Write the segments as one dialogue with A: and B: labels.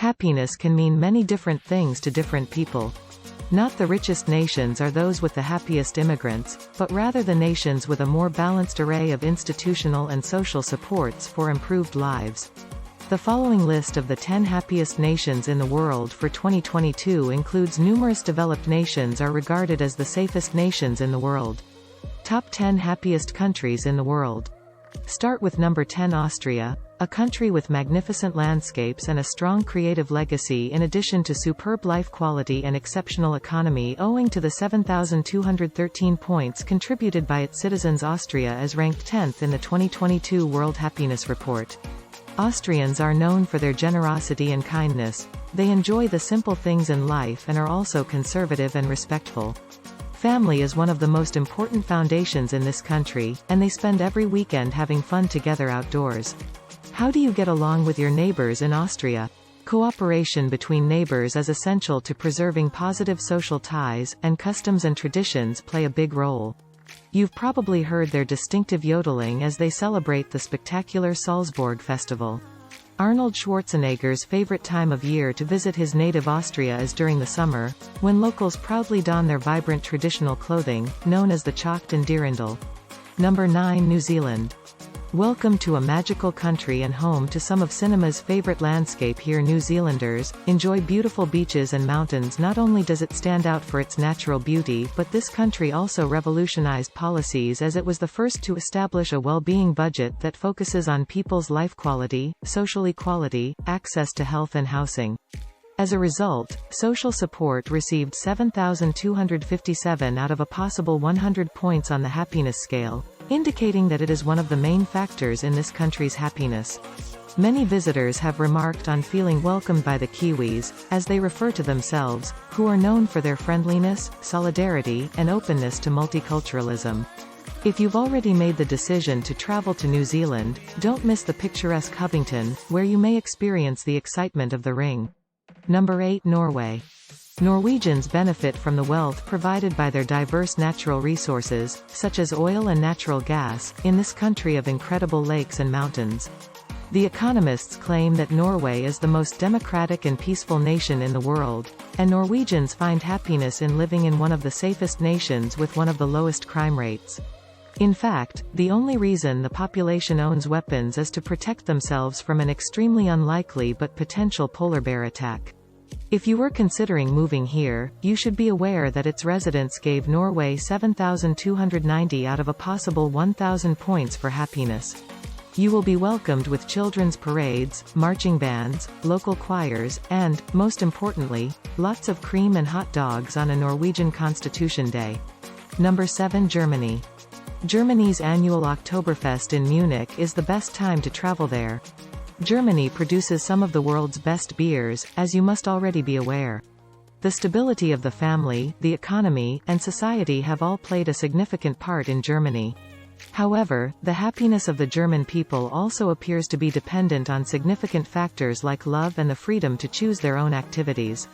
A: Happiness can mean many different things to different people. Not the richest nations are those with the happiest immigrants, but rather the nations with a more balanced array of institutional and social supports for improved lives. The following list of the 10 happiest nations in the world for 2022 includes numerous developed nations are regarded as the safest nations in the world. Top 10 happiest countries in the world. Start with number 10, Austria, a country with magnificent landscapes and a strong creative legacy in addition to superb life quality and exceptional economy owing to the 7,213 points contributed by its citizens. Austria is ranked 10th in the 2022 World Happiness Report. Austrians are known for their generosity and kindness. They enjoy the simple things in life and are also conservative and respectful. Family is one of the most important foundations in this country, and they spend every weekend having fun together outdoors. How do you get along with your neighbors in Austria? Cooperation between neighbors is essential to preserving positive social ties, and customs and traditions play a big role. You've probably heard their distinctive yodeling as they celebrate the spectacular Salzburg Festival. Arnold Schwarzenegger's favorite time of year to visit his native Austria is during the summer, when locals proudly don their vibrant traditional clothing, known as the Chacht and Dirndl. Number 9, New Zealand. Welcome to a magical country and home to some of cinema's favorite landscape. Here New Zealanders enjoy beautiful beaches and mountains. Not only does it stand out for its natural beauty, but this country also revolutionized policies as it was the first to establish a well-being budget that focuses on people's life quality, social equality, access to health and housing. As a result, social support received 7,257 out of a possible 100 points on the happiness scale, indicating that it is one of the main factors in this country's happiness. Many visitors have remarked on feeling welcomed by the Kiwis, as they refer to themselves, who are known for their friendliness, solidarity, and openness to multiculturalism. If you've already made the decision to travel to New Zealand, don't miss the picturesque Hobbiton, where you may experience the excitement of the ring. Number 8, Norway. Norwegians benefit from the wealth provided by their diverse natural resources, such as oil and natural gas, in this country of incredible lakes and mountains. The economists claim that Norway is the most democratic and peaceful nation in the world, and Norwegians find happiness in living in one of the safest nations with one of the lowest crime rates. In fact, the only reason the population owns weapons is to protect themselves from an extremely unlikely but potential polar bear attack. If you were considering moving here, you should be aware that its residents gave Norway 7,290 out of a possible 1,000 points for happiness. You will be welcomed with children's parades, marching bands, local choirs, and, most importantly, lots of cream and hot dogs on a Norwegian Constitution Day. Number 7, Germany. Germany's annual Oktoberfest in Munich is the best time to travel there. Germany produces some of the world's best beers, as you must already be aware. The stability of the family, the economy, and society have all played a significant part in Germany. However, the happiness of the German people also appears to be dependent on significant factors like love and the freedom to choose their own activities.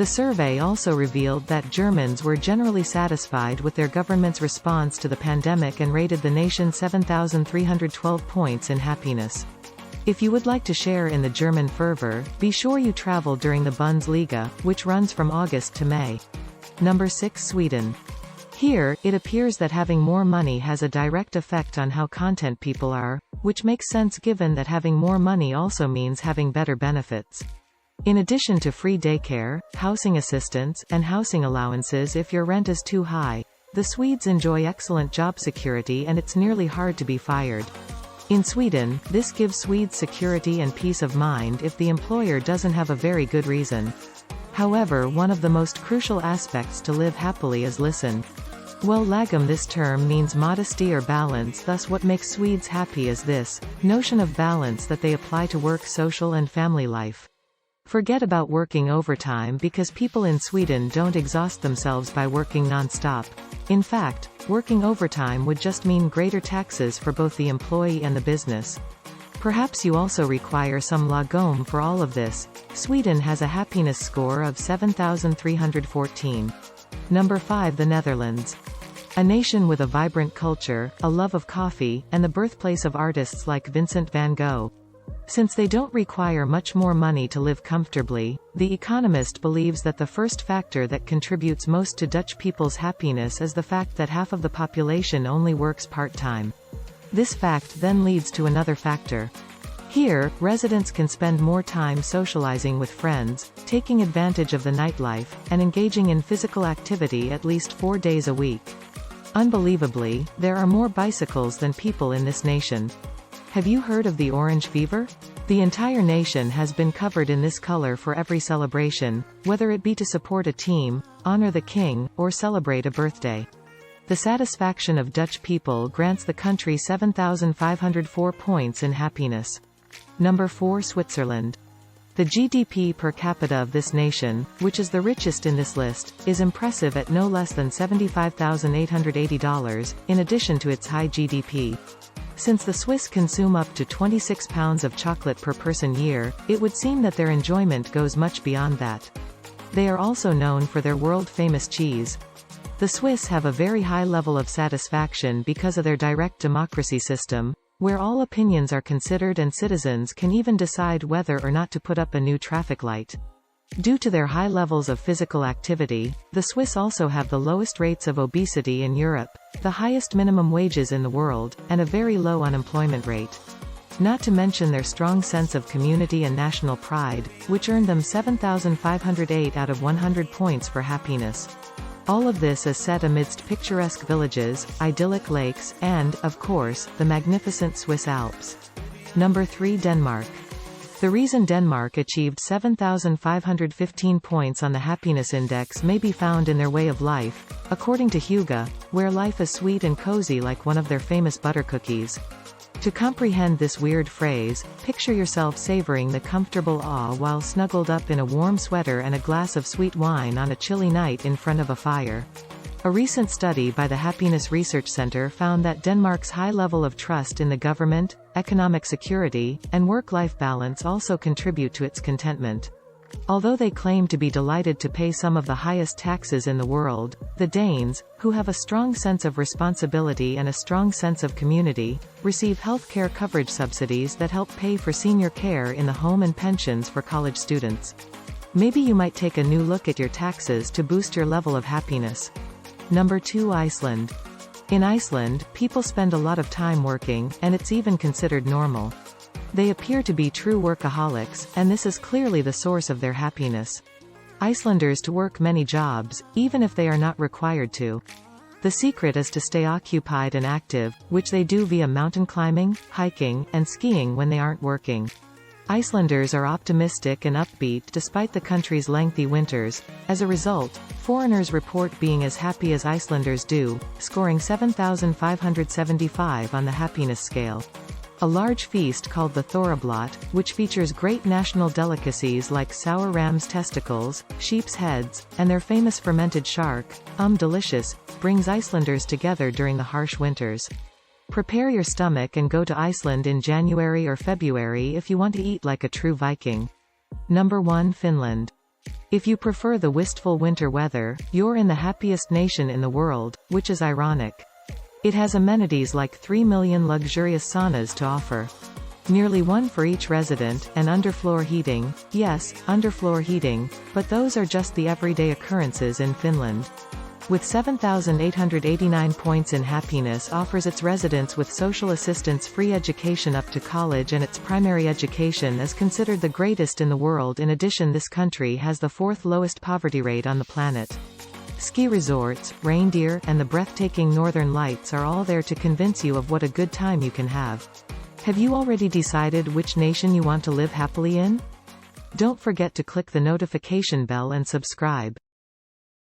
A: The survey also revealed that Germans were generally satisfied with their government's response to the pandemic and rated the nation 7,312 points in happiness. If you would like to share in the German fervor, be sure you travel during the Bundesliga, which runs from August to May. Number 6, Sweden. Here, it appears that having more money has a direct effect on how content people are, which makes sense given that having more money also means having better benefits. In addition to free daycare, housing assistance, and housing allowances if your rent is too high, the Swedes enjoy excellent job security and it's nearly hard to be fired. In Sweden, this gives Swedes security and peace of mind if the employer doesn't have a very good reason. However, one of the most crucial aspects to live happily is listen. Well, lagom. This term means modesty or balance. Thus what makes Swedes happy is this notion of balance that they apply to work, social and family life. Forget about working overtime because people in Sweden don't exhaust themselves by working non-stop. In fact, working overtime would just mean greater taxes for both the employee and the business. Perhaps you also require some lagom for all of this. Sweden has a happiness score of 7,314. Number 5, the Netherlands. A nation with a vibrant culture, a love of coffee, and the birthplace of artists like Vincent van Gogh. Since they don't require much more money to live comfortably, The Economist believes that the first factor that contributes most to Dutch people's happiness is the fact that half of the population only works part-time. This fact then leads to another factor. Here, residents can spend more time socializing with friends, taking advantage of the nightlife, and engaging in physical activity at least 4 days a week. Unbelievably, there are more bicycles than people in this nation. Have you heard of the orange fever? The entire nation has been covered in this color for every celebration, whether it be to support a team, honor the king, or celebrate a birthday. The satisfaction of Dutch people grants the country 7,504 points in happiness. Number 4, Switzerland. The GDP per capita of this nation, which is the richest in this list, is impressive at no less than $75,880, in addition to its high GDP. Since the Swiss consume up to 26 pounds of chocolate per person year, it would seem that their enjoyment goes much beyond that. They are also known for their world-famous cheese. The Swiss have a very high level of satisfaction because of their direct democracy system, where all opinions are considered and citizens can even decide whether or not to put up a new traffic light. Due to their high levels of physical activity, the Swiss also have the lowest rates of obesity in Europe, the highest minimum wages in the world, and a very low unemployment rate. Not to mention their strong sense of community and national pride, which earned them 7,508 out of 100 points for happiness. All of this is set amidst picturesque villages, idyllic lakes, and, of course, the magnificent Swiss Alps. Number 3, Denmark. The reason Denmark achieved 7,515 points on the happiness index may be found in their way of life, according to Hugo, where life is sweet and cozy like one of their famous butter cookies. To comprehend this weird phrase, picture yourself savoring the comfortable awe while snuggled up in a warm sweater and a glass of sweet wine on a chilly night in front of a fire. A recent study by the Happiness Research Center found that Denmark's high level of trust in the government, economic security, and work-life balance also contribute to its contentment. Although they claim to be delighted to pay some of the highest taxes in the world, the Danes, who have a strong sense of responsibility and a strong sense of community, receive healthcare coverage subsidies that help pay for senior care in the home and pensions for college students. Maybe you might take a new look at your taxes to boost your level of happiness. Number 2, Iceland. In Iceland, people spend a lot of time working, and it's even considered normal. They appear to be true workaholics, and this is clearly the source of their happiness. Icelanders to work many jobs, even if they are not required to. The secret is to stay occupied and active, which they do via mountain climbing, hiking, and skiing when they aren't working. Icelanders are optimistic and upbeat despite the country's lengthy winters. As a result, foreigners report being as happy as Icelanders do, scoring 7,575 on the happiness scale. A large feast called the Thorablot, which features great national delicacies like sour ram's testicles, sheep's heads, and their famous fermented shark, delicious, brings Icelanders together during the harsh winters. Prepare your stomach and go to Iceland in January or February if you want to eat like a true Viking. Number 1, Finland. If you prefer the wistful winter weather, you're in the happiest nation in the world, which is ironic. It has amenities like 3 million luxurious saunas to offer. Nearly one for each resident, and underfloor heating. Yes, underfloor heating, but those are just the everyday occurrences in Finland. With 7,889 points in happiness offers its residents with social assistance free education up to college, and its primary education is considered the greatest in the world. In addition, this country has the 4th lowest poverty rate on the planet. Ski resorts, reindeer, and the breathtaking northern lights are all there to convince you of what a good time you can have. Have you already decided which nation you want to live happily in? Don't forget to click the notification bell and subscribe.